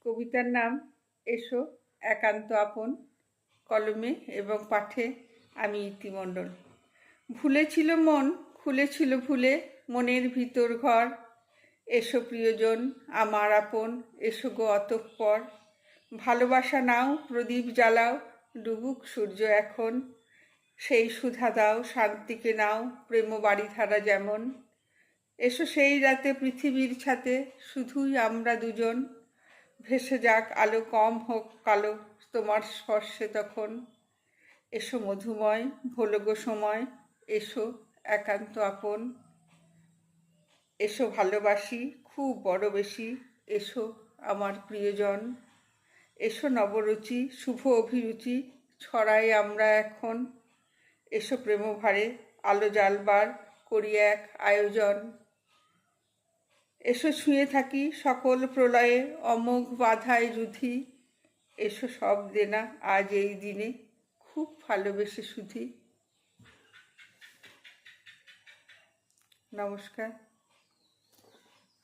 কবিতার নাম এসো একান্ত আপন। কলমে এবং পাঠে আমি ইতি মণ্ডল। ভুলেছিল মন, খুলেছিল ভুলে মনের ভিতর ঘর। এসো প্রিয়জন আমার আপন, এসো গো অতঃপর। ভালোবাসা নাও, প্রদীপ জ্বালাও, ডুবুক সূর্য এখন। সেই সুধা দাও, শান্তিকে নাও, প্রেম বাড়িধারা যেমন। এসো সেই রাতে পৃথিবীর ছাতে শুধুই আমরা দুজন। ভেসে যাক আলো, কম হোক কালো তোমার স্পর্শে তখন। এসো মধুময় ভোলো গো সময়, এসো একান্ত আপন। এসো ভালোবাসি খুব বড় বেশি, এসো আমার প্রিয়জন। এসো নবরুচি শুভ অভিরুচি ছড়াই আমরা এখন। এসো প্রেমভারে আলো জ্বালবার করি এক আয়োজন। এসো ছুঁয়ে থাকি সকল প্রলয়ে অমোঘ বাধায় রুধি। এসো সব দেনা আজ এই দিনে খুব ভালোবেসে শুধি। নমস্কার।